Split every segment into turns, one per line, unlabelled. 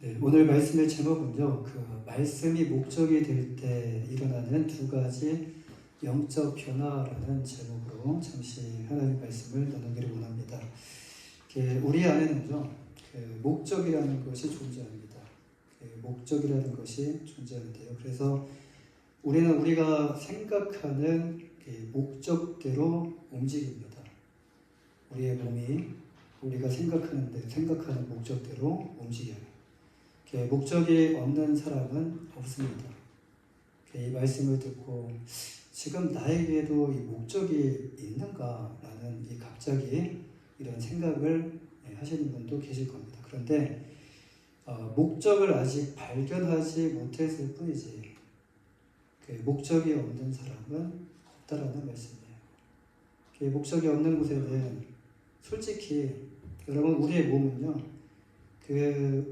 네, 오늘 말씀의 제목은요, 말씀이 목적이 될 때 일어나는 두 가지 영적 변화라는 제목으로 잠시 하나님 말씀을 나누기를 원합니다. 우리 안에는요, 목적이라는 것이 존재합니다. 목적이라는 것이 존재하는데요. 그래서 우리는 우리가 생각하는 목적대로 움직입니다. 우리의 몸이 우리가 생각하는 목적대로 움직여요. 목적이 없는 사람은 없습니다. 이 말씀을 듣고 지금 나에게도 이 목적이 있는가라는 갑자기 이런 생각을 하시는 분도 계실 겁니다. 그런데 목적을 아직 발견하지 못했을 뿐이지 목적이 없는 사람은 없다라는 말씀이에요. 목적이 없는 곳에는 솔직히 여러분 우리의 몸은요,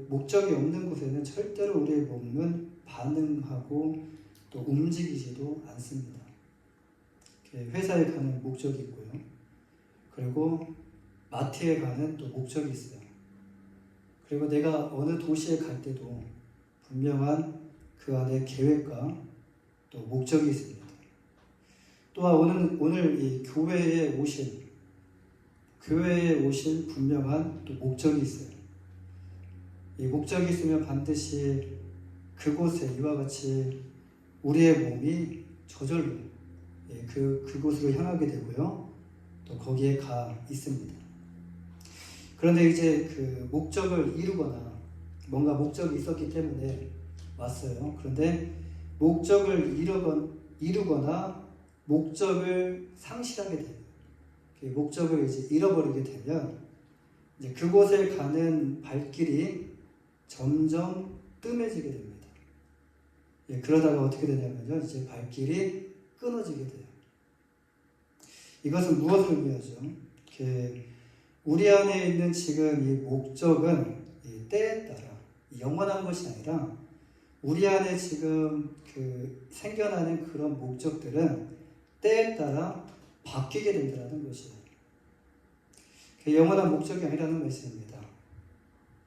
목적이 없는 곳에는 절대로 우리의 몸은 반응하고 또 움직이지도 않습니다. 회사에 가는 목적이 있고요. 그리고 마트에 가는 또 목적이 있어요. 그리고 내가 어느 도시에 갈 때도 분명한 그 안에 계획과 또 목적이 있습니다. 또한 오늘 이 교회에 오신 분명한 또 목적이 있어요. 이 목적이 있으면 반드시 그곳에 이와 같이 우리의 몸이 저절로 그곳으로 향하게 되고요. 또 거기에 가 있습니다. 그런데 이제 목적을 이루거나 뭔가 목적이 있었기 때문에 왔어요. 그런데 목적을 이루거나 목적을 상실하게 돼요. 목적을 이제 잃어버리게 되면 이제 그곳에 가는 발길이 점점 뜸해지게 됩니다. 그러다가 어떻게 되냐면요, 이제 발길이 끊어지게 돼요. 이것은 무엇을 의미하죠? 우리 안에 있는 지금 이 목적은 때에 따라 영원한 것이 아니라 우리 안에 지금 생겨나는 그런 목적들은 때에 따라 바뀌게 된다는 것이에요. 영원한 목적이 아니라는 말씀입니다.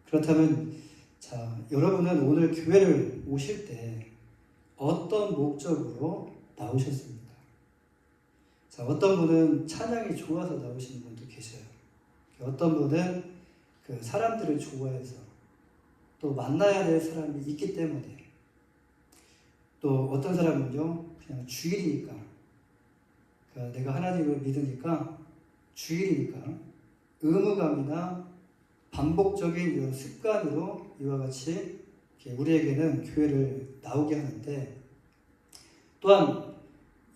그렇다면 여러분은 오늘 교회를 오실 때 어떤 목적으로 나오셨습니까? 어떤 분은 찬양이 좋아서 나오시는 분도 계셔요. 어떤 분은 사람들을 좋아해서 또 만나야 될 사람이 있기 때문에, 또 어떤 사람은요 그냥 주일이니까, 내가 하나님을 믿으니까 주일이니까 의무감이나 반복적인 이런 습관으로 이와 같이 우리에게는 교회를 나오게 하는데, 또한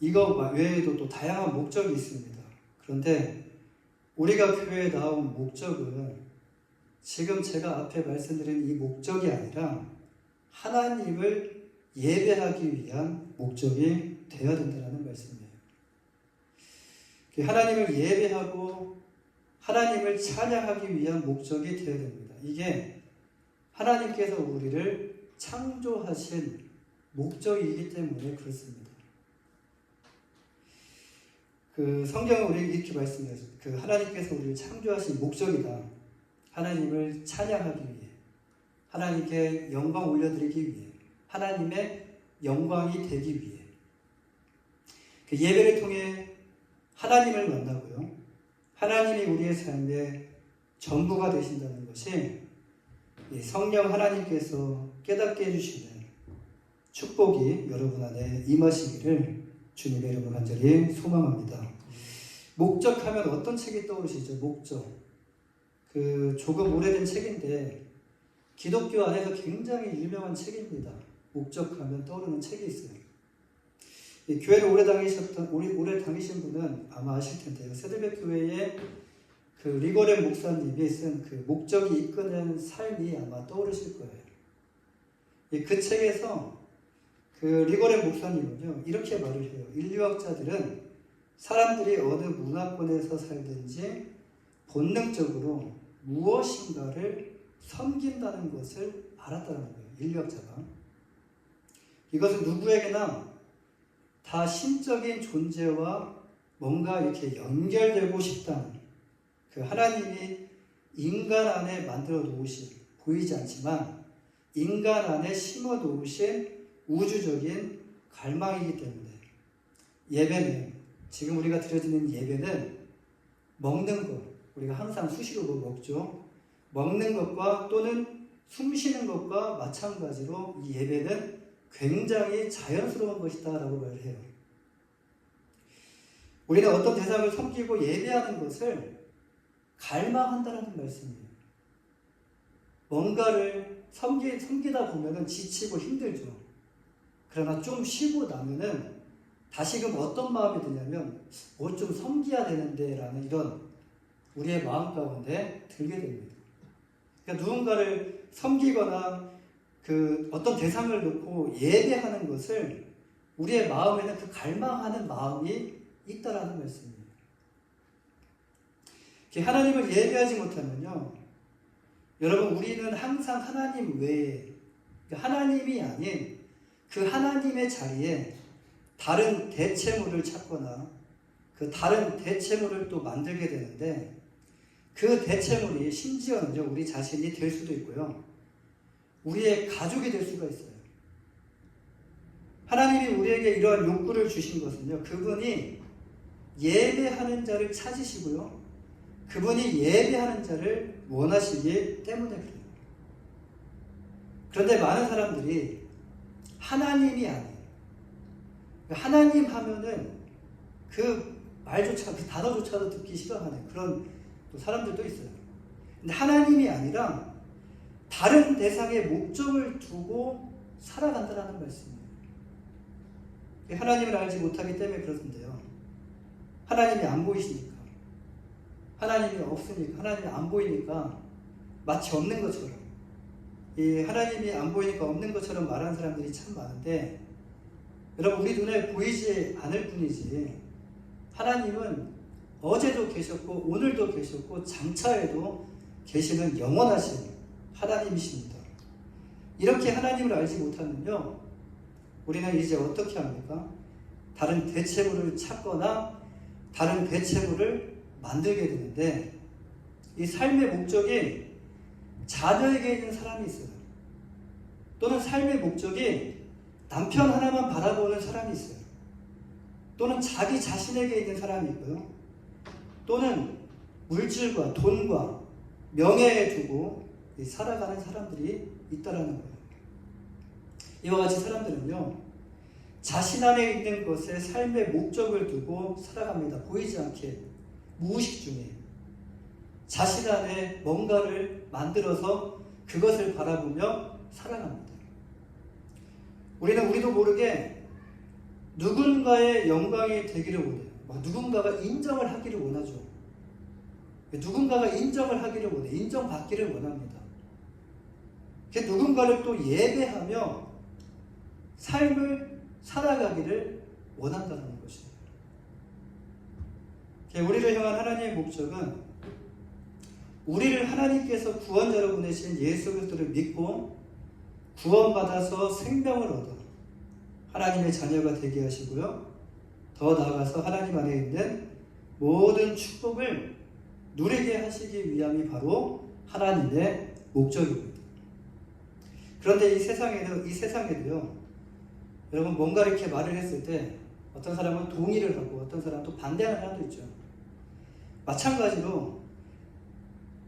이거 외에도 또 다양한 목적이 있습니다. 그런데 우리가 교회에 나온 목적은 지금 제가 앞에 말씀드린 이 목적이 아니라 하나님을 예배하기 위한 목적이 되어야 된다는 말씀이에요. 하나님을 예배하고 하나님을 찬양하기 위한 목적이 되어야 됩니다. 이게 하나님께서 우리를 창조하신 목적이기 때문에 그렇습니다. 성경은 우리에게 이렇게 말씀해요. 하나님께서 우리를 창조하신 목적이다. 하나님을 찬양하기 위해, 하나님께 영광 올려드리기 위해, 하나님의 영광이 되기 위해. 예배를 통해 하나님을 만나고요, 하나님이 우리의 삶의 전부가 되신다는 것이 성령 하나님께서 깨닫게 해주시는 축복이 여러분 안에 임하시기를 주님의 이름으로 간절히 소망합니다. 목적하면 어떤 책이 떠오르시죠? 목적. 조금 오래된 책인데 기독교 안에서 굉장히 유명한 책입니다. 목적하면 떠오르는 책이 있어요. 교회를 오래 다니신 분은 아마 아실 텐데요. 세들백 교회의 리고렌 목사님이 쓴 목적이 이끄는 삶이 아마 떠오르실 거예요. 그 책에서 리고렌 목사님은요, 이렇게 말을 해요. 인류학자들은 사람들이 어느 문화권에서 살든지 본능적으로 무엇인가를 섬긴다는 것을 알았다는 거예요. 인류학자가. 이것은 누구에게나 다 신적인 존재와 뭔가 이렇게 연결되고 싶다는 하나님이 인간 안에 만들어 놓으신, 보이지 않지만 인간 안에 심어 놓으신 우주적인 갈망이기 때문에 예배는, 지금 우리가 드려지는 예배는 먹는 것, 우리가 항상 수시로 먹죠. 먹는 것과 또는 숨 쉬는 것과 마찬가지로 이 예배는 굉장히 자연스러운 것이다 라고 말을 해요. 우리는 어떤 대상을 섬기고 예배하는 것을 갈망한다는 말씀이에요. 뭔가를 섬기다 보면 지치고 힘들죠. 그러나 좀 쉬고 나면은 다시금 어떤 마음이 드냐면 뭐 좀 섬겨야 되는데 라는 이런 우리의 마음 가운데 들게 됩니다. 그러니까 누군가를 섬기거나 그 어떤 대상을 놓고 예배하는 것을 우리의 마음에는 그 갈망하는 마음이 있다라는 말씀입니다. 하나님을 예배하지 못하면요, 여러분 우리는 항상 하나님 외에, 하나님이 아닌 그 하나님의 자리에 다른 대체물을 찾거나 그 다른 대체물을 또 만들게 되는데, 그 대체물이 심지어는요 우리 자신이 될 수도 있고요, 우리의 가족이 될 수가 있어요. 하나님이 우리에게 이러한 욕구를 주신 것은요, 그분이 예배하는 자를 찾으시고요, 그분이 예배하는 자를 원하시기 때문에 그래요. 그런데 많은 사람들이 하나님이 아닌, 하나님 하면은 그 말조차, 그 단어조차도 듣기 싫어하는 그런 또 사람들도 있어요. 근데 하나님이 아니라 다른 대상의 목적을 두고 살아간다는 말씀이에요. 하나님을 알지 못하기 때문에 그렇던데요. 하나님이 안 보이시니까, 하나님이 없으니까, 하나님이 안 보이니까 마치 없는 것처럼, 이 하나님이 안 보이니까 없는 것처럼 말하는 사람들이 참 많은데, 여러분 우리 눈에 보이지 않을 뿐이지 하나님은 어제도 계셨고 오늘도 계셨고 장차에도 계시는 영원하신 하나님이십니다. 이렇게 하나님을 알지 못하면요, 우리는 이제 어떻게 합니까? 다른 대체물을 찾거나 다른 대체물을 만들게 되는데, 이 삶의 목적이 자녀에게 있는 사람이 있어요. 또는 삶의 목적이 남편 하나만 바라보는 사람이 있어요. 또는 자기 자신에게 있는 사람이 있고요. 또는 물질과 돈과 명예에 두고 살아가는 사람들이 있다라는 거예요. 이와 같이 사람들은요, 자신 안에 있는 것에 삶의 목적을 두고 살아갑니다. 보이지 않게 무의식 중에 자신 안에 뭔가를 만들어서 그것을 바라보며 살아갑니다. 우리는 우리도 모르게 누군가의 영광이 되기를 원해요. 누군가가 인정을 하기를 원하죠. 누군가가 인정을 하기를 원해. 인정받기를 원합니다. 누군가를 또 예배하며 삶을 살아가기를 원한다는 것입니다. 우리를 향한 하나님의 목적은 우리를 하나님께서 구원자로 보내신 예수 그리스도를 믿고 구원받아서 생명을 얻어 하나님의 자녀가 되게 하시고요, 더 나아가서 하나님 안에 있는 모든 축복을 누리게 하시기 위함이 바로 하나님의 목적입니다. 그런데 이 세상에도요, 여러분 뭔가 이렇게 말을 했을 때 어떤 사람은 동의를 하고 어떤 사람은 또 반대하는 사람도 있죠. 마찬가지로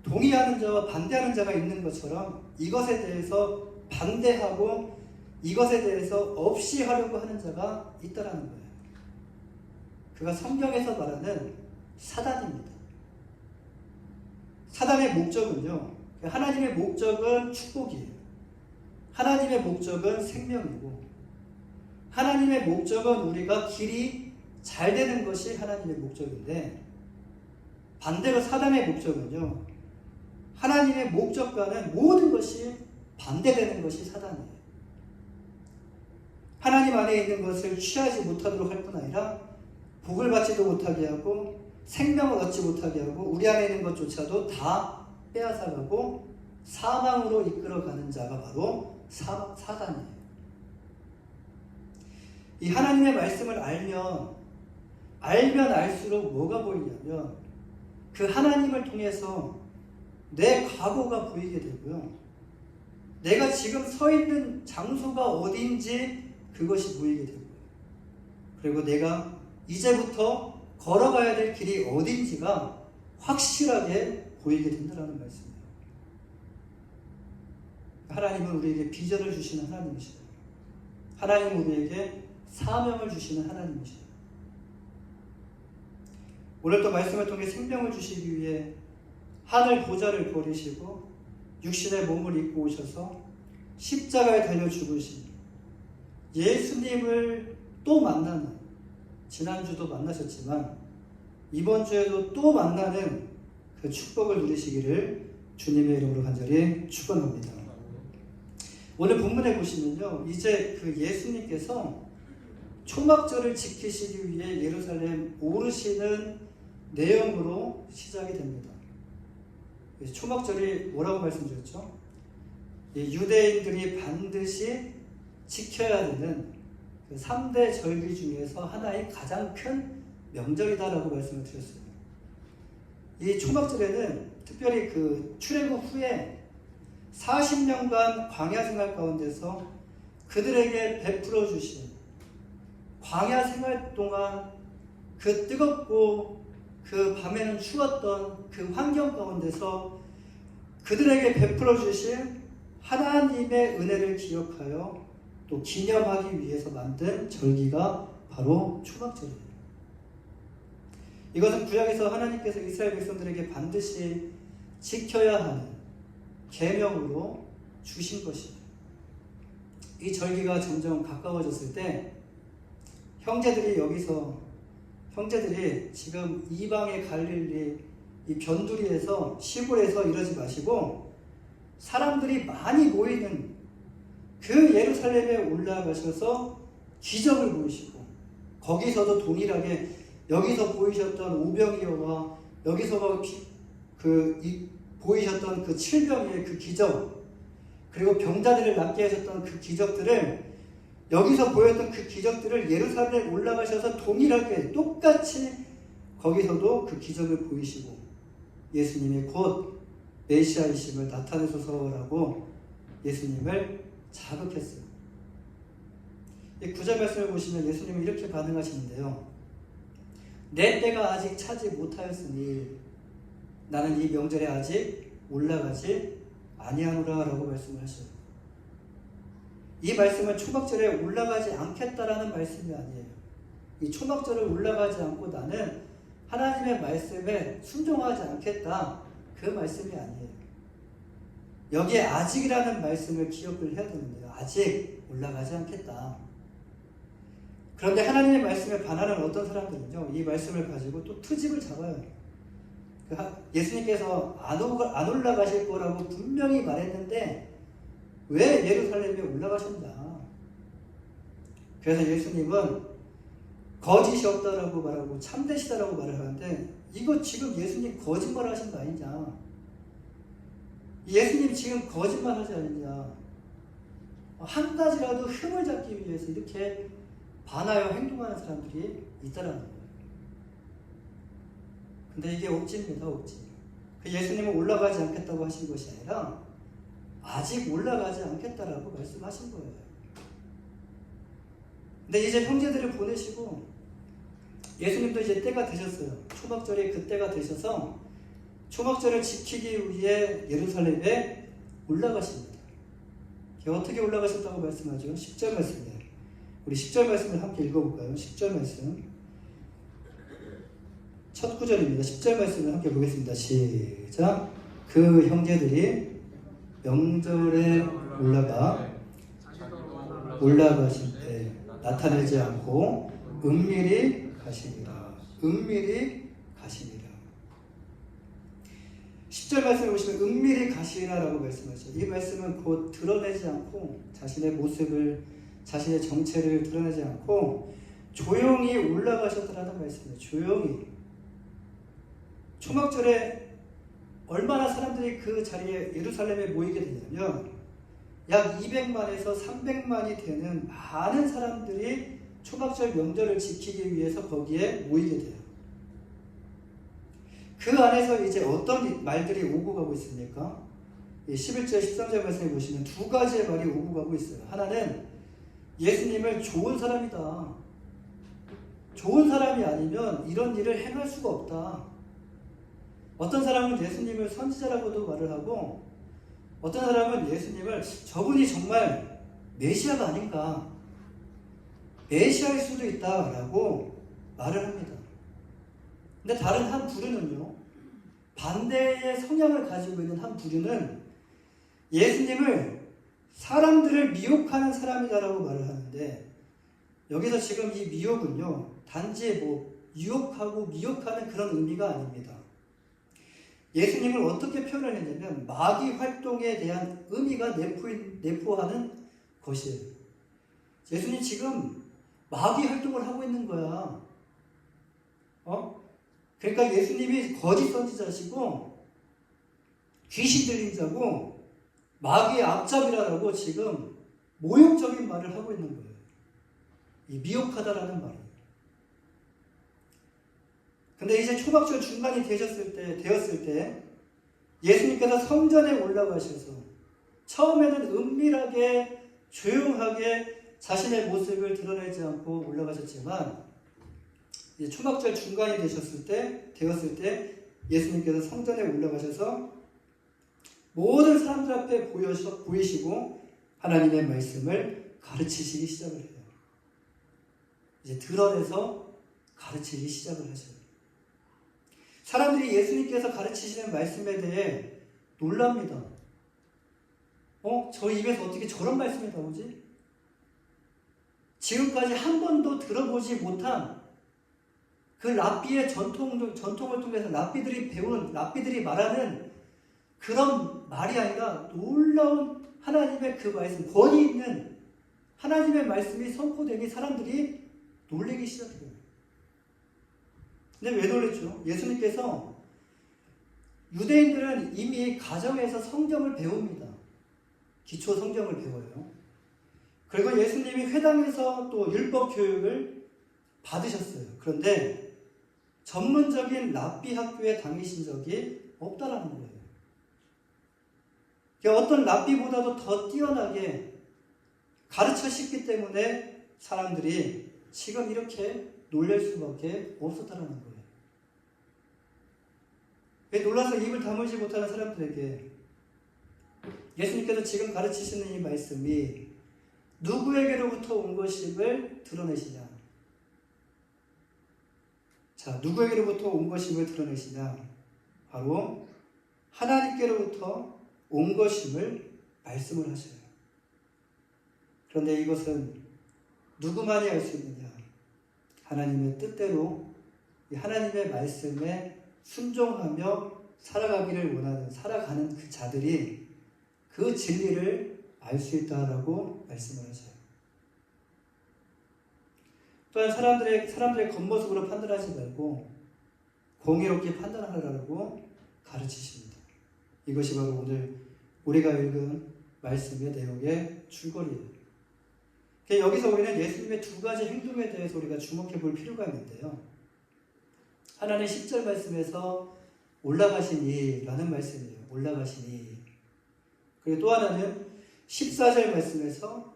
동의하는 자와 반대하는 자가 있는 것처럼 이것에 대해서 반대하고 이것에 대해서 없이 하려고 하는 자가 있다라는 거예요. 그가 성경에서 말하는 사단입니다. 사단의 목적은요, 하나님의 목적은 축복이에요. 하나님의 목적은 생명이고, 하나님의 목적은 우리가 길이 잘 되는 것이 하나님의 목적인데, 반대로 사단의 목적은요, 하나님의 목적과는 모든 것이 반대되는 것이 사단이에요. 하나님 안에 있는 것을 취하지 못하도록 할 뿐 아니라 복을 받지도 못하게 하고 생명을 얻지 못하게 하고 우리 안에 있는 것조차도 다 빼앗아가고 사망으로 이끌어가는 자가 바로 사단이에요. 이 하나님의 말씀을 알면 알수록 뭐가 보이냐면 그 하나님을 통해서 내 과거가 보이게 되고요, 내가 지금 서 있는 장소가 어딘지 그것이 보이게 되는 거예요. 그리고 내가 이제부터 걸어가야 될 길이 어딘지가 확실하게 보이게 된다는 말씀이에요. 하나님은 우리에게 비전을 주시는 하나님이시다. 하나님은 우리에게 사명을 주시는 하나님이시다. 오늘 또 말씀을 통해 생명을 주시기 위해 하늘 보좌를 버리시고 육신의 몸을 입고 오셔서 십자가에 달려 죽으신 예수님을 또 만나는, 지난주도 만나셨지만 이번 주에도 또 만나는 그 축복을 누리시기를 주님의 이름으로 간절히 축원합니다. 오늘 본문에 보시면요, 이제 그 예수님께서 초막절을 지키시기 위해 예루살렘 오르시는 내용으로 시작이 됩니다. 초막절이 뭐라고 말씀드렸죠? 유대인들이 반드시 지켜야 되는 그 3대 절기 중에서 하나의 가장 큰 명절이다라고 말씀을 드렸어요. 이 초막절에는 특별히 그 출애굽 후에 40년간 광야 생활 가운데서 그들에게 베풀어 주신, 광야 생활 동안 그 뜨겁고 그 밤에는 추웠던 그 환경 가운데서 그들에게 베풀어 주신 하나님의 은혜를 기억하여 또 기념하기 위해서 만든 절기가 바로 초막절이에요. 이것은 구약에서 하나님께서 이스라엘 백성들에게 반드시 지켜야 하는 계명으로 주신 것입니다. 이 절기가 점점 가까워졌을 때 형제들이 지금 이방의 갈릴리 이 변두리에서 시골에서 이러지 마시고 사람들이 많이 모이는 그 예루살렘에 올라가셔서 기적을 보이시고, 거기서도 동일하게 여기서 보이셨던 오병이어와 여기서 보이셨던 그 칠병이의 그 기적, 그리고 병자들을 낫게 하셨던 그 기적들을, 여기서 보였던 그 기적들을 예루살렘에 올라가셔서 동일하게 똑같이 거기서도 그 기적을 보이시고 예수님이 곧 메시아이심을 나타내소서라고 예수님을 자극했어요. 이 9절 말씀을 보시면 예수님은 이렇게 반응하시는데요. 내 때가 아직 차지 못하였으니 나는 이 명절에 아직 올라가지 아니하노라 라고 말씀을 하셔요. 이 말씀은 초막절에 올라가지 않겠다라는 말씀이 아니에요. 이 초막절을 올라가지 않고 나는 하나님의 말씀에 순종하지 않겠다, 그 말씀이 아니에요. 여기에 아직이라는 말씀을 기억을 해야 되는데요. 아직 올라가지 않겠다. 그런데 하나님의 말씀에 반하는 어떤 사람들은요, 이 말씀을 가지고 또 트집을 잡아요. 예수님께서 안 올라가실 거라고 분명히 말했는데 왜 예루살렘에 올라가셨나? 그래서 예수님은 거짓이 없다라고 말하고 참되시다라고 말을 하는데, 이거 지금 예수님 거짓말 하신 거 아니냐? 예수님 지금 거짓말 하지 않느냐? 한 가지라도 흠을 잡기 위해서 이렇게 반하여 행동하는 사람들이 있다라는 거예요. 근데 이게 억지입니다, 억지. 예수님은 올라가지 않겠다고 하신 것이 아니라 아직 올라가지 않겠다라고 말씀하신 거예요. 근데 이제 형제들을 보내시고 예수님도 이제 때가 되셨어요. 초막절이 그 때가 되셔서 초막절을 지키기 위해 예루살렘에 올라가십니다. 어떻게 올라가셨다고 말씀하죠? 10절 말씀이에요. 우리 10절 말씀을 함께 읽어볼까요? 10절 말씀. 첫 구절입니다. 10절 말씀을 함께 보겠습니다. 시작. 그 형제들이 명절에 올라가실 때 나타내지 않고 은밀히 가시니라. 은밀히 가시니라. 10절 말씀을 보시면 은밀히 가시라라고 말씀하죠. 이 말씀은 곧 드러내지 않고 자신의 모습을, 자신의 정체를 드러내지 않고 조용히 올라가셨다라는 말씀이에요. 조용히. 초막절에 얼마나 사람들이 그 자리에 예루살렘에 모이게 되냐면 약 200만에서 300만이 되는 많은 사람들이 초막절 명절을 지키기 위해서 거기에 모이게 돼요. 그 안에서 이제 어떤 말들이 오고 가고 있습니까? 11절, 13절 말씀에 보시면 두 가지의 말이 오고 가고 있어요. 하나는 예수님을 좋은 사람이다. 좋은 사람이 아니면 이런 일을 행할 수가 없다. 어떤 사람은 예수님을 선지자라고도 말을 하고 어떤 사람은 예수님을 저분이 정말 메시아가 아닌가, 메시아일 수도 있다라고 말을 합니다. 근데 다른 한 부류는요, 반대의 성향을 가지고 있는 한 부류는 예수님을 사람들을 미혹하는 사람이다라고 말을 하는데, 여기서 지금 이 미혹은요, 단지 유혹하고 미혹하는 그런 의미가 아닙니다. 예수님을 어떻게 표현을 했냐면 마귀 활동에 대한 의미가 내포하는 것이에요. 예수님 지금 마귀 활동을 하고 있는 거야. 그러니까 예수님이 거짓 선지자시고 귀신 들린 자고 마귀의 앞잡이라고 지금 모욕적인 말을 하고 있는 거예요. 이 미혹하다라는 말이에요. 근데 이제 초막절 중간이 되었을 때 예수님께서 성전에 올라가셔서 처음에는 은밀하게 조용하게 자신의 모습을 드러내지 않고 올라가셨지만 이제 초막절 중간이 되었을 때 예수님께서 성전에 올라가셔서 모든 사람들 앞에 보이시고 하나님의 말씀을 가르치시기 시작을 해요. 이제 드러내서 가르치기 시작을 하셔요. 사람들이 예수님께서 가르치시는 말씀에 대해 놀랍니다. 저 입에서 어떻게 저런 말씀이 나오지? 지금까지 한 번도 들어보지 못한 그 랍비의 전통을 통해서 랍비들이 말하는 그런 말이 아니라 놀라운 하나님의 그 말씀, 권위 있는 하나님의 말씀이 선포되니 사람들이 놀라기 시작해요. 근데 왜 놀랬죠? 예수님께서 유대인들은 이미 가정에서 성경을 배웁니다. 기초 성경을 배워요. 그리고 예수님이 회당에서 또 율법 교육을 받으셨어요. 그런데 전문적인 랍비 학교에 다니신 적이 없다라는 거예요. 어떤 랍비보다도 더 뛰어나게 가르쳐셨기 때문에 사람들이 지금 이렇게 놀랄 수밖에 없었다는 거예요. 왜 놀라서 입을 다물지 못하는 사람들에게 예수님께서 지금 가르치시는 이 말씀이 누구에게로부터 온 것임을 드러내시냐? 자, 누구에게로부터 온 것임을 드러내시냐? 바로 하나님께로부터 온 것임을 말씀을 하셔요. 그런데 이것은 누구만이 알 수 있느냐? 하나님의 뜻대로 하나님의 말씀에 순종하며 살아가는 그 자들이 그 진리를 알 수 있다라고 말씀을 하셔요. 또한 사람들의 겉모습으로 판단하지 말고 공의롭게 판단하라고 가르치십니다. 이것이 바로 오늘 우리가 읽은 말씀의 내용의 줄거리예요. 여기서 우리는 예수님의 두 가지 행동에 대해서 우리가 주목해 볼 필요가 있는데요. 하나는 10절 말씀에서 올라가시니 라는 말씀이에요. 올라가시니. 그리고 또 하나는 14절 말씀에서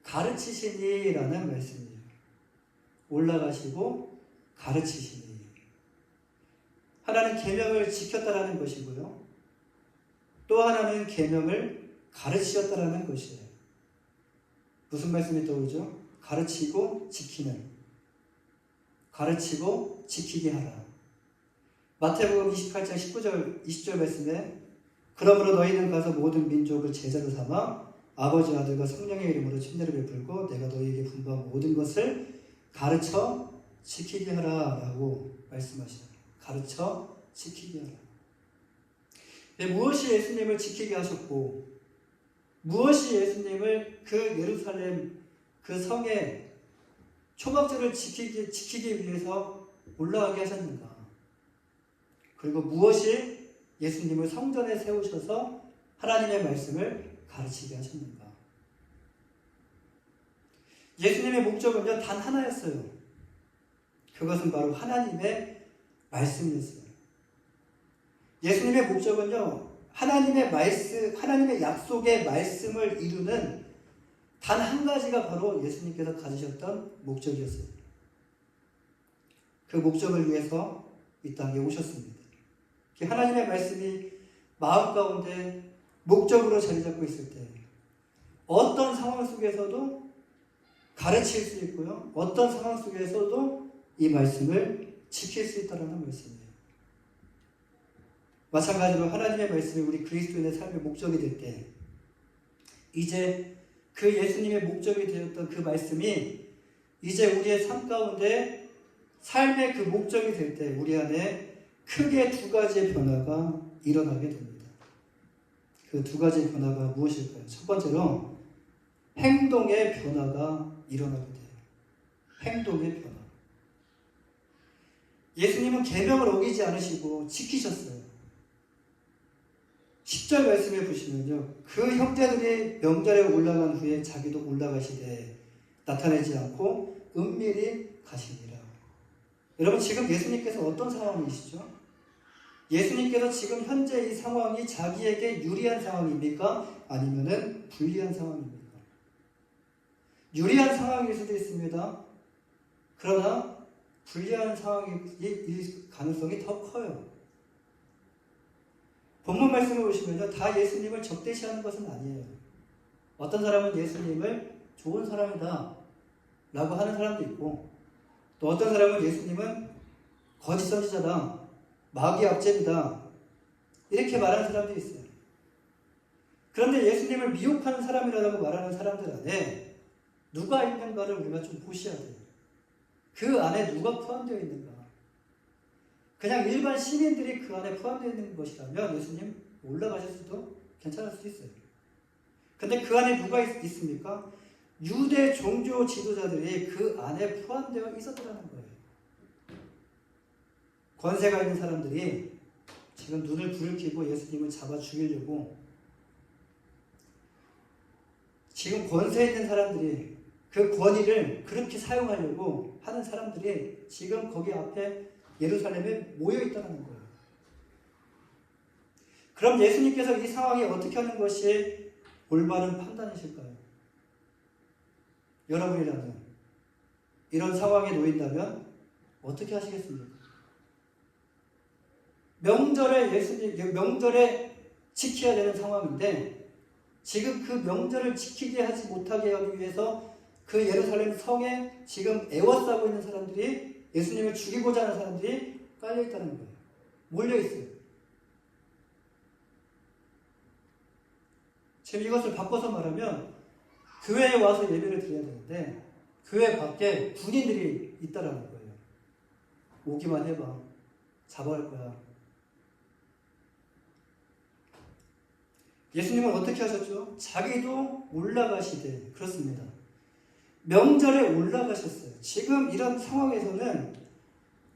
가르치시니 라는 말씀이에요. 올라가시고 가르치시니. 하나는 계명을 지켰다라는 것이고요. 또 하나는 계명을 가르치셨다라는 것이에요. 무슨 말씀이 떠오르죠? 가르치고 지키는. 가르치고 지키게 하라. 마태복음 28장 19절 20절 말씀에 그러므로 너희는 가서 모든 민족을 제자로 삼아 아버지 아들과 성령의 이름으로 침례를 베풀고 내가 너희에게 분부한 모든 것을 가르쳐 지키게 하라 라고 말씀하시죠. 가르쳐 지키게 하라. 무엇이 예수님을 지키게 하셨고 무엇이 예수님을 그 예루살렘 그 성에 초막절을 지키기 위해서 올라가게 하셨는가? 그리고 무엇이 예수님을 성전에 세우셔서 하나님의 말씀을 가르치게 하셨는가? 예수님의 목적은요, 단 하나였어요. 그것은 바로 하나님의 말씀이었어요. 예수님의 목적은요, 하나님의 말씀, 하나님의 약속의 말씀을 이루는 단 한 가지가 바로 예수님께서 가지셨던 목적이었어요. 그 목적을 위해서 이 땅에 오셨습니다. 하나님의 말씀이 마음 가운데 목적으로 자리 잡고 있을 때 어떤 상황 속에서도 가르칠 수 있고요. 어떤 상황 속에서도 이 말씀을 지킬 수 있다는 말씀이에요. 마찬가지로 하나님의 말씀이 우리 그리스도인의 삶의 목적이 될 때 이제 그 예수님의 목적이 되었던 그 말씀이 이제 우리의 삶 가운데 삶의 그 목적이 될 때 우리 안에 크게 두 가지의 변화가 일어나게 됩니다. 그 두 가지의 변화가 무엇일까요? 첫 번째로 행동의 변화가 일어나게 돼요. 행동의 변화. 예수님은 계명을 어기지 않으시고 지키셨어요. 10절 말씀에 보시면요. 그 형제들이 명절에 올라간 후에 자기도 올라가시되 나타내지 않고 은밀히 가시니라. 여러분 지금 예수님께서 어떤 상황이시죠? 예수님께서 지금 현재 이 상황이 자기에게 유리한 상황입니까? 아니면은 불리한 상황입니까? 유리한 상황일 수도 있습니다. 그러나 불리한 상황일 가능성이 더 커요. 본문 말씀을 보시면요. 다 예수님을 적대시하는 것은 아니에요. 어떤 사람은 예수님을 좋은 사람이다 라고 하는 사람도 있고 또 어떤 사람은 예수님은 거짓 선지자다, 마귀 압제이다 이렇게 말하는 사람도 있어요. 그런데 예수님을 미혹하는 사람이라고 말하는 사람들 안에 누가 있는가를 우리가 좀 보셔야 돼요. 그 안에 누가 포함되어 있는가. 그냥 일반 시민들이 그 안에 포함되어 있는 것이라면 예수님 올라가실 수도 괜찮을 수도 있어요. 근데 그 안에 누가 있습니까? 유대 종교 지도자들이 그 안에 포함되어 있었다는 거예요. 권세가 있는 사람들이 지금 눈을 불을 켜고 예수님을 잡아 죽이려고 지금 권세 있는 사람들이 그 권위를 그렇게 사용하려고 하는 사람들이 지금 거기 앞에 예루살렘에 모여 있다는 거예요. 그럼 예수님께서 이 상황에 어떻게 하는 것이 올바른 판단이실까요? 여러분이라면 이런 상황에 놓인다면 어떻게 하시겠습니까? 명절에 지켜야 되는 상황인데 지금 그 명절을 지키게 하지 못하게 하기 위해서 그 예루살렘 성에 지금 애워싸고 있는 사람들이 예수님을 죽이고자 하는 사람들이 깔려있다는 거예요. 몰려있어요. 지금 이것을 바꿔서 말하면 교회에 와서 예배를 드려야 되는데 교회 밖에 군인들이 있다라는 거예요. 오기만 해봐. 잡아갈 거야. 예수님은 어떻게 하셨죠? 자기도 올라가시되 그렇습니다. 명절에 올라가셨어요. 지금 이런 상황에서는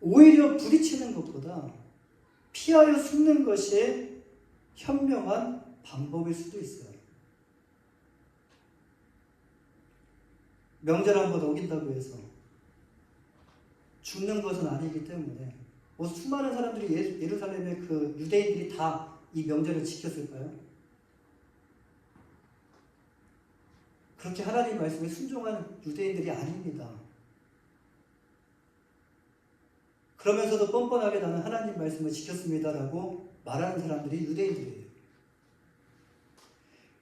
오히려 부딪히는 것보다 피하여 숨는 것이 현명한 방법일 수도 있어요. 명절 한번 어긴다고 해서 죽는 것은 아니기 때문에 수많은 사람들이 예루살렘의 그 유대인들이 다 이 명절을 지켰을까요? 그렇게 하나님 말씀에 순종한 유대인들이 아닙니다. 그러면서도 뻔뻔하게 나는 하나님 말씀을 지켰습니다라고 말하는 사람들이 유대인들이에요.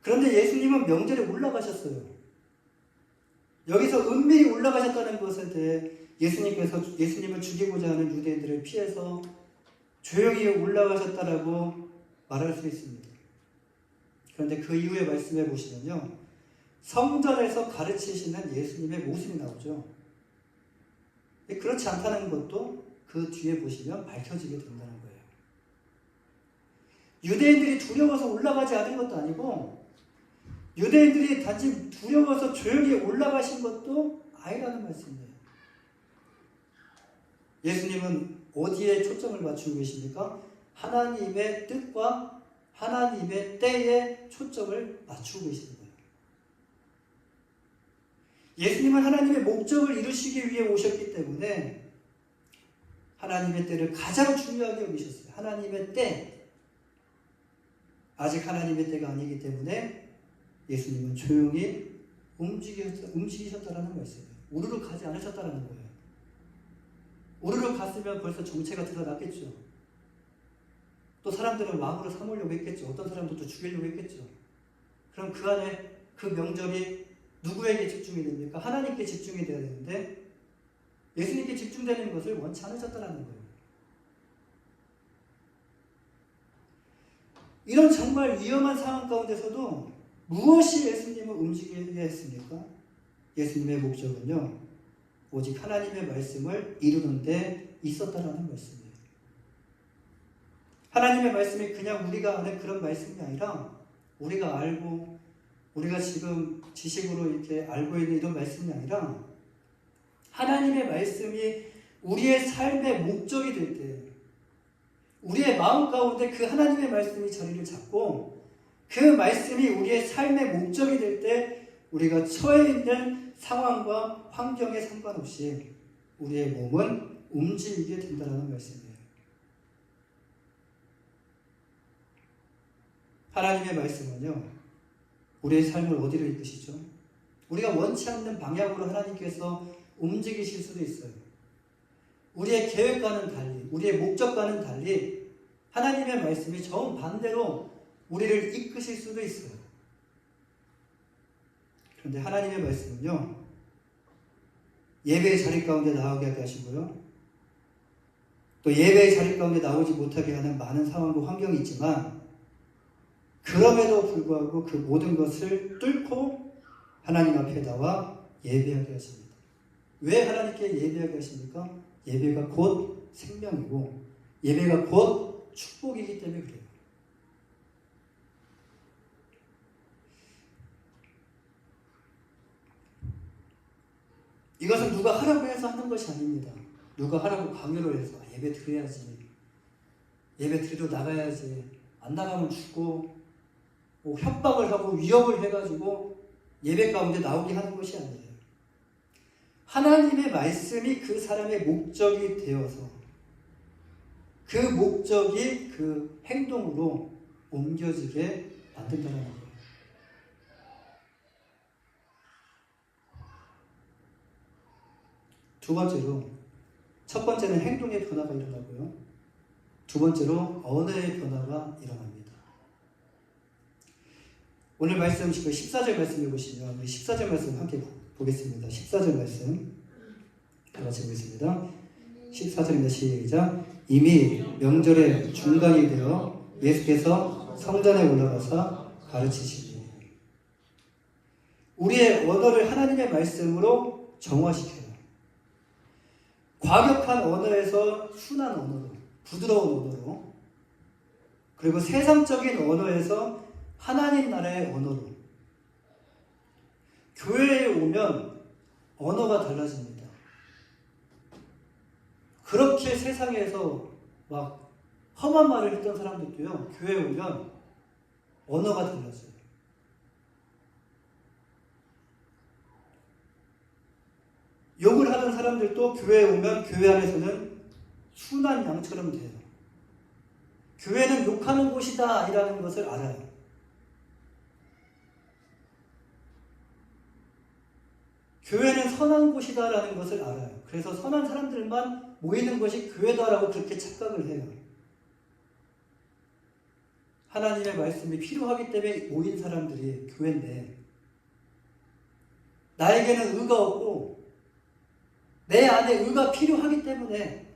그런데 예수님은 명절에 올라가셨어요. 여기서 은밀히 올라가셨다는 것에 대해 예수님께서 예수님을 죽이고자 하는 유대인들을 피해서 조용히 올라가셨다라고 말할 수 있습니다. 그런데 그 이후의 말씀에 보시면요. 성전에서 가르치시는 예수님의 모습이 나오죠. 그렇지 않다는 것도 그 뒤에 보시면 밝혀지게 된다는 거예요. 유대인들이 두려워서 올라가지 않은 것도 아니고 유대인들이 단지 두려워서 조용히 올라가신 것도 아니라는 말씀이에요. 예수님은 어디에 초점을 맞추고 계십니까? 하나님의 뜻과 하나님의 때에 초점을 맞추고 계십니다. 예수님은 하나님의 목적을 이루시기 위해 오셨기 때문에 하나님의 때를 가장 중요하게 여기셨어요. 하나님의 때. 아직 하나님의 때가 아니기 때문에 예수님은 조용히 움직이셨다라는 말씀이에요. 우르르 가지 않으셨다라는 거예요. 우르르 갔으면 벌써 정체가 드러났겠죠. 또 사람들은 왕으로 삼으려고 했겠죠. 어떤 사람들도 죽이려고 했겠죠. 그럼 그 안에 그 명절이 누구에게 집중이 됩니까? 하나님께 집중이 돼야 되는데 예수님께 집중되는 것을 원치 않으셨다는 거예요. 이런 정말 위험한 상황 가운데서도 무엇이 예수님을 움직이게 했습니까? 예수님의 목적은요, 오직 하나님의 말씀을 이루는 데 있었다라는 말씀이에요. 하나님의 말씀이 그냥 우리가 아는 그런 말씀이 아니라 우리가 알고 우리가 지금 지식으로 이렇게 알고 있는 이런 말씀이 아니라 하나님의 말씀이 우리의 삶의 목적이 될 때 우리의 마음 가운데 그 하나님의 말씀이 자리를 잡고 그 말씀이 우리의 삶의 목적이 될 때 우리가 처해 있는 상황과 환경에 상관없이 우리의 몸은 움직이게 된다는 말씀이에요. 하나님의 말씀은요, 우리의 삶을 어디로 이끄시죠? 우리가 원치 않는 방향으로 하나님께서 움직이실 수도 있어요. 우리의 계획과는 달리, 우리의 목적과는 달리 하나님의 말씀이 정반대로 우리를 이끄실 수도 있어요. 그런데 하나님의 말씀은요, 예배의 자리 가운데 나오게 하게 하시고요, 또 예배의 자리 가운데 나오지 못하게 하는 많은 상황과 환경이 있지만 그럼에도 불구하고 그 모든 것을 뚫고 하나님 앞에 나와 예배하게 하십니다. 왜 하나님께 예배하게 하십니까? 예배가 곧 생명이고 예배가 곧 축복이기 때문에 그래요. 이것은 누가 하라고 해서 하는 것이 아닙니다. 누가 하라고 강요를 해서 예배 드려야지, 예배 드리러 나가야지, 안 나가면 죽고 협박을 하고 위협을 해가지고 예배 가운데 나오게 하는 것이 아니에요. 하나님의 말씀이 그 사람의 목적이 되어서 그 목적이 그 행동으로 옮겨지게 만든다는 거예요. 두 번째로, 첫 번째는 행동의 변화가 일어나고요, 두 번째로 언어의 변화가 일어납니다. 오늘 말씀 14절 말씀해 보시면 14절 말씀 함께 보겠습니다. 14절 말씀 다 같이 보겠습니다. 14절입니다. 시작. 이미 명절의 중간이 되어 예수께서 성전에 올라가서 가르치시니. 우리의 언어를 하나님의 말씀으로 정화시켜요. 과격한 언어에서 순한 언어로, 부드러운 언어로, 그리고 세상적인 언어에서 하나님 나라의 언어로. 교회에 오면 언어가 달라집니다. 그렇게 세상에서 막 험한 말을 했던 사람들도요, 교회에 오면 언어가 달라져요. 욕을 하던 사람들도 교회에 오면 교회 안에서는 순한 양처럼 돼요. 교회는 욕하는 곳이다 이라는 것을 알아요. 교회는 선한 곳이다라는 것을 알아요. 그래서 선한 사람들만 모이는 것이 교회다라고 그렇게 착각을 해요. 하나님의 말씀이 필요하기 때문에 모인 사람들이 교회인데, 나에게는 의가 없고 내 안에 의가 필요하기 때문에,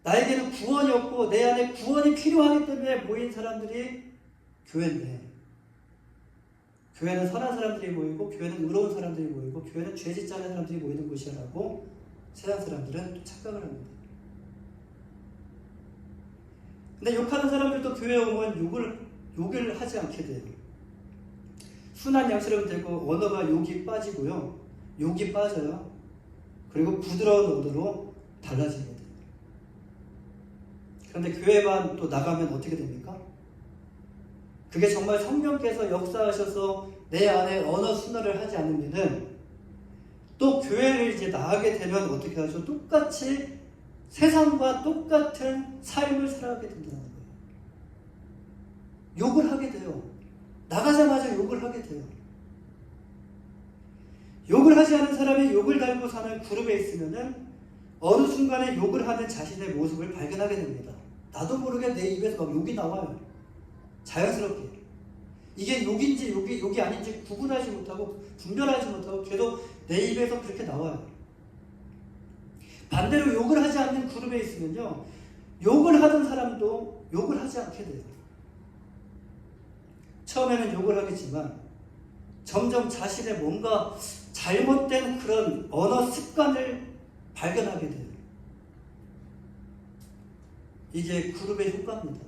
나에게는 구원이 없고 내 안에 구원이 필요하기 때문에 모인 사람들이 교회인데, 교회는 선한 사람들이 모이고 교회는 의로운 사람들이 모이고 교회는 죄 짓지 않은 사람들이 모이는 곳이라고 세상 사람들은 또 착각을 합니다. 근데 욕하는 사람들도 교회에 오면 욕을 하지 않게 돼요. 순한 양처럼 되고 언어가 욕이 빠지고요, 욕이 빠져요. 그리고 부드러운 언어로 달라지게 돼요. 그런데 교회만 또 나가면 어떻게 됩니까? 그게 정말 성령께서 역사하셔서 내 안에 언어 순화를 하지 않으면은 또 교회를 이제 나가게 되면 어떻게 하죠? 똑같이 세상과 똑같은 삶을 살아가게 된다는 거예요. 욕을 하게 돼요. 나가자마자 욕을 하게 돼요. 욕을 하지 않은 사람이 욕을 달고 사는 그룹에 있으면은 어느 순간에 욕을 하는 자신의 모습을 발견하게 됩니다. 나도 모르게 내 입에서 막 욕이 나와요. 자연스럽게. 이게 욕인지 욕이 아닌지 구분하지 못하고 분별하지 못하고 계속 내 입에서 그렇게 나와요. 반대로 욕을 하지 않는 그룹에 있으면요, 욕을 하던 사람도 욕을 하지 않게 돼요. 처음에는 욕을 하겠지만 점점 자신의 뭔가 잘못된 그런 언어 습관을 발견하게 돼요. 이게 그룹의 효과입니다.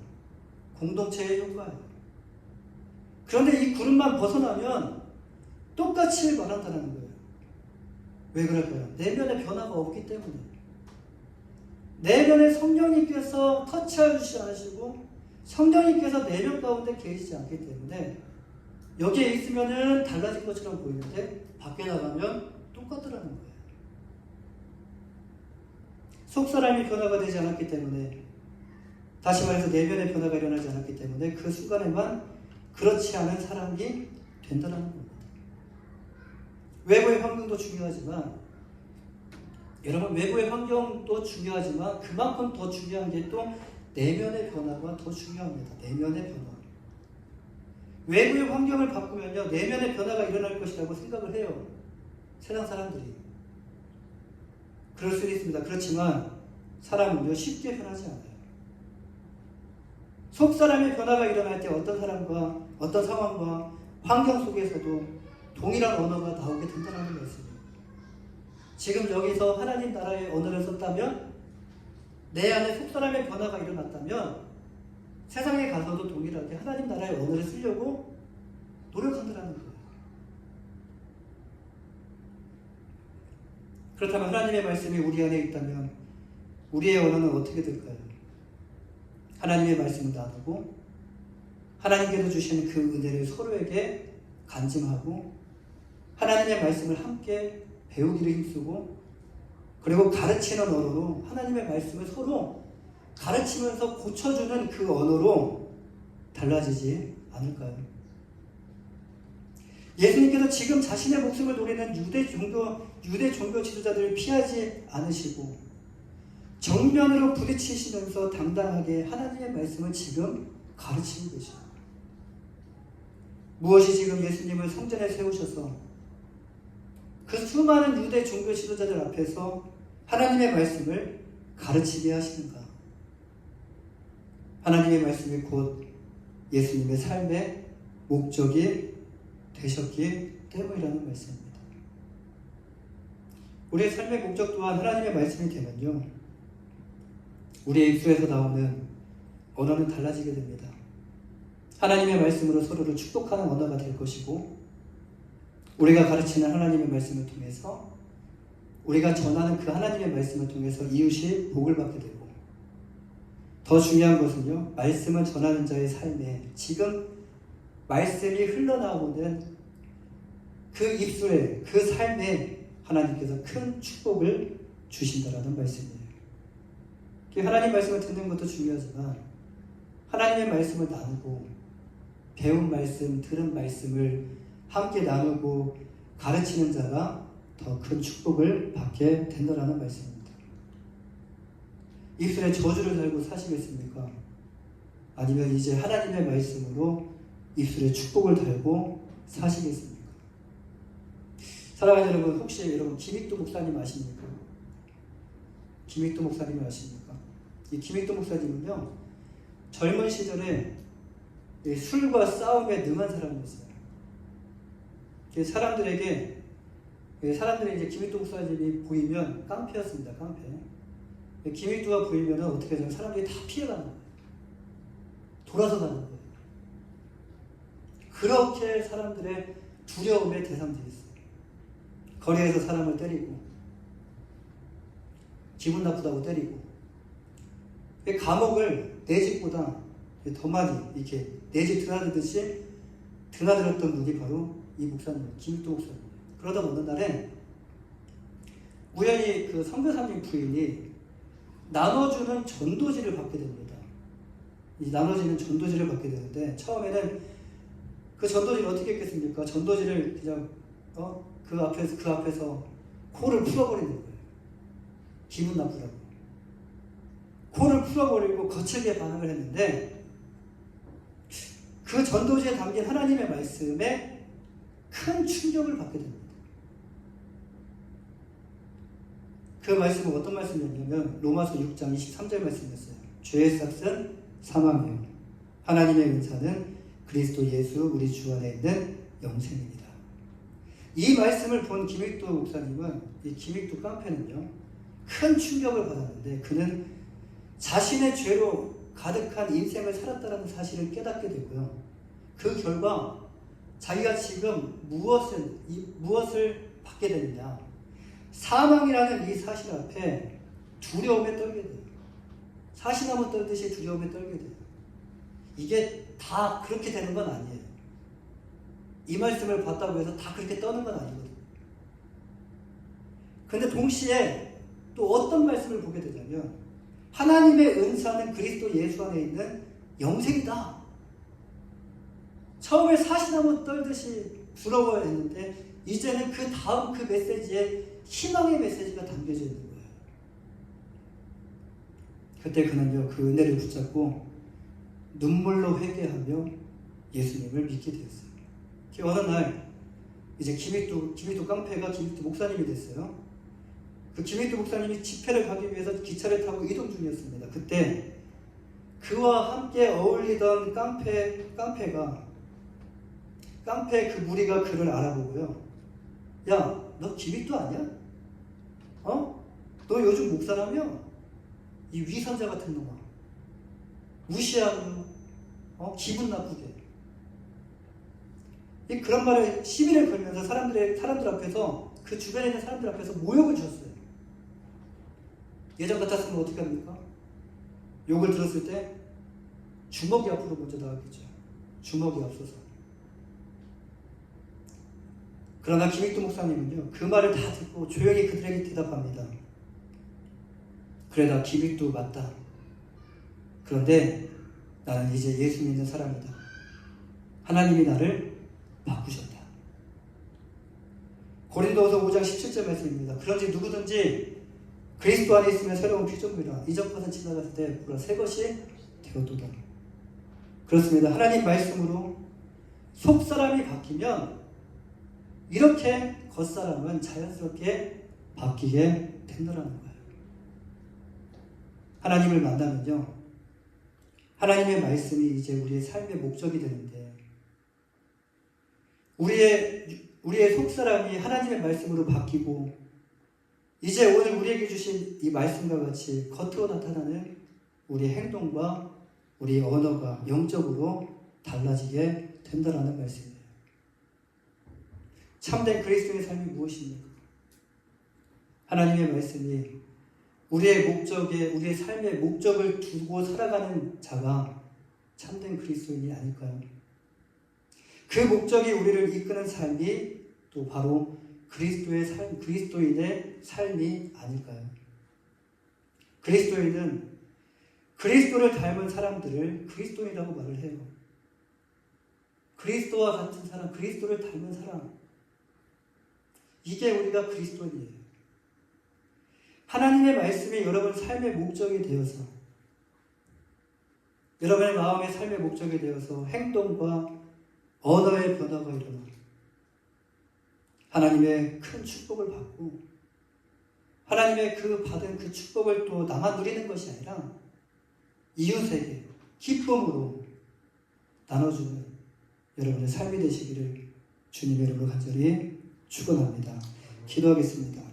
공동체의 효과예요. 그런데 이 그룹만 벗어나면 똑같이 말한다는 거예요. 왜 그럴까요? 내면의 변화가 없기 때문에. 내면에 성령님께서 터치해 주시지 않으시고 성령님께서 내면 가운데 계시지 않기 때문에 여기에 있으면은 달라진 것처럼 보이는데 밖에 나가면 똑같더라는 거예요. 속사람이 변화가 되지 않았기 때문에, 다시 말해서 내면의 변화가 일어나지 않았기 때문에 그 순간에만 그렇지 않은 사람이 된다는 겁니다. 외부의 환경도 중요하지만, 여러분, 외부의 환경도 중요하지만 그만큼 더 중요한 게 또 내면의 변화가 더 중요합니다. 내면의 변화. 외부의 환경을 바꾸면요, 내면의 변화가 일어날 것이라고 생각을 해요. 세상 사람들이. 그럴 수 있습니다. 그렇지만 사람은요, 쉽게 변하지 않아요. 속사람의 변화가 일어날 때 어떤 사람과 어떤 상황과 환경 속에서도 동일한 언어가 나오게 된다는 말씀이에요. 지금 여기서 하나님 나라의 언어를 썼다면, 내 안에 속사람의 변화가 일어났다면 세상에 가서도 동일하게 하나님 나라의 언어를 쓰려고 노력한다는 거예요. 그렇다면 하나님의 말씀이 우리 안에 있다면 우리의 언어는 어떻게 될까요? 하나님의 말씀을 나누고 하나님께서 주신 그 은혜를 서로에게 간증하고 하나님의 말씀을 함께 배우기를 힘쓰고, 그리고 가르치는 언어로 하나님의 말씀을 서로 가르치면서 고쳐주는 그 언어로 달라지지 않을까요? 예수님께서 지금 자신의 목숨을 노리는 유대 종교 지도자들을 피하지 않으시고 정면으로 부딪히시면서 당당하게 하나님의 말씀을 지금 가르치는 거죠. 무엇이 지금 예수님을 성전에 세우셔서 그 수많은 유대 종교 지도자들 앞에서 하나님의 말씀을 가르치게 하시는가? 하나님의 말씀이 곧 예수님의 삶의 목적이 되셨기 때문이라는 말씀입니다. 우리의 삶의 목적 또한 하나님의 말씀이 되면요, 우리의 입술에서 나오는 언어는 달라지게 됩니다. 하나님의 말씀으로 서로를 축복하는 언어가 될 것이고, 우리가 가르치는 하나님의 말씀을 통해서, 우리가 전하는 그 하나님의 말씀을 통해서 이웃이 복을 받게 되고, 더 중요한 것은요, 말씀을 전하는 자의 삶에 지금 말씀이 흘러나오는 그 입술에, 그 삶에 하나님께서 큰 축복을 주신다라는 말씀이에요. 하나님 말씀을 듣는 것도 중요하지만 하나님의 말씀을 나누고 배운 말씀, 들은 말씀을 함께 나누고 가르치는 자가 더 큰 축복을 받게 된다라는 말씀입니다. 입술에 저주를 달고 사시겠습니까? 아니면 이제 하나님의 말씀으로 입술에 축복을 달고 사시겠습니까? 사랑하는 여러분, 혹시 여러분 김익도 목사님 아십니까? 김익도 목사님 아십니까? 이 김익도 목사님은요, 젊은 시절에 술과 싸움에 능한 사람이었어요. 사람들이 이제 김익도 목사님이 보이면 깡패였습니다. 깡패. 김익도가 보이면 어떻게 하냐면 사람들이 다 피해가는 거예요. 돌아서 가는 거예요. 그렇게 사람들의 두려움의 대상들이었어요. 거리에서 사람을 때리고 기분 나쁘다고 때리고, 감옥을 내 집보다 더 많이 이렇게 내 집 드나들듯이 드나들었던 분이 바로 이 목사님, 김익도 목사님. 그러다 어느 날에 우연히 그 선교사님 부인이 나눠주는 전도지를 받게 됩니다. 이 나눠지는 전도지를 받게 되는데, 처음에는 그 전도지를 어떻게 했겠습니까? 전도지를 그냥 그 앞에서 코를 풀어버리는 거예요. 기분 나쁘다고. 코를 풀어버리고 거칠게 반응을 했는데, 그 전도지에 담긴 하나님의 말씀에 큰 충격을 받게 됩니다. 그 말씀은 어떤 말씀이었냐면 로마서 6장 23절 말씀이었어요. 죄의 삭은 사망이요 하나님의 은사는 그리스도 예수 우리 주 안에 있는 영생입니다. 이 말씀을 본 김익도 목사님은, 이 김익도 깡패는요, 큰 충격을 받았는데, 그는 자신의 죄로 가득한 인생을 살았다는 사실을 깨닫게 되고요. 그 결과 자기가 지금 무엇을 받게 되느냐, 사망이라는 이 사실 앞에 두려움에 떨게 돼요. 사시나무 떨듯이 두려움에 떨게 돼요. 이게 다 그렇게 되는 건 아니에요. 이 말씀을 봤다고 해서 다 그렇게 떠는 건 아니거든요. 근데 동시에 또 어떤 말씀을 보게 되냐면, 하나님의 은사는 그리스도 예수 안에 있는 영생이다. 처음에 사시나무 떨듯이 부러워했는데, 이제는 그 다음 그 메시지에 희망의 메시지가 담겨져 있는 거예요. 그때 그는요, 그 은혜를 붙잡고 눈물로 회개하며 예수님을 믿게 되었어요. 어느 날 이제 김익도 깡패가 김익도 목사님이 됐어요. 그 김익도 목사님이 집회를 가기 위해서 기차를 타고 이동 중이었습니다. 그때 그와 함께 어울리던 깡패 그 무리가 그를 알아보고요. 야, 너 김익도 아니야? 너 요즘 목사라며? 이 위선자 같은 놈아. 무시하고, 기분 나쁘게. 그런 말을 시비를 걸면서 사람들 앞에서, 그 주변에 있는 사람들 앞에서 모욕을 줬어요. 예전 같았으면 어떻게 합니까? 욕을 들었을 때 주먹이 앞으로 먼저 나가겠죠. 주먹이 앞서서. 그러나 김익도 목사님은요, 그 말을 다 듣고 조용히 그들에게 대답합니다. 그래, 나 김익도 맞다. 그런데 나는 이제 예수 믿는 사람이다. 하나님이 나를 바꾸셨다. 고린도후서 5장 17절 말씀입니다. 그런지 누구든지 그리스도 안에 있으면 새로운 피조물이라. 이전 것은 지나갔을 때 보라 새 것이 되었도다. 그렇습니다. 하나님 말씀으로 속사람이 바뀌면 이렇게 겉사람은 자연스럽게 바뀌게 된다는 거예요. 하나님을 만나면요, 하나님의 말씀이 이제 우리의 삶의 목적이 되는데, 우리의 속사람이 하나님의 말씀으로 바뀌고, 이제 오늘 우리에게 주신 이 말씀과 같이 겉으로 나타나는 우리의 행동과 우리의 언어가 영적으로 달라지게 된다는 말씀이에요. 참된 그리스도의 삶이 무엇입니까? 하나님의 말씀이 우리의 삶의 목적을 두고 살아가는 자가 참된 그리스도인이 아닐까요? 그 목적이 우리를 이끄는 삶이 또 바로 그리스도인의 삶이 아닐까요? 그리스도인은 그리스도를 닮은 사람들을 그리스도인이라고 말을 해요. 그리스도와 같은 사람, 그리스도를 닮은 사람, 이게 우리가 그리스도인이에요. 하나님의 말씀이 여러분 삶의 목적이 되어서, 여러분의 마음의 삶의 목적이 되어서 행동과 언어의 변화가 일어나 하나님의 큰 축복을 받고, 하나님의 받은 그 축복을 또 나만 누리는 것이 아니라 이웃에게 기쁨으로 나눠주는 여러분의 삶이 되시기를 주님의 이름으로 간절히 축원합니다. 기도하겠습니다.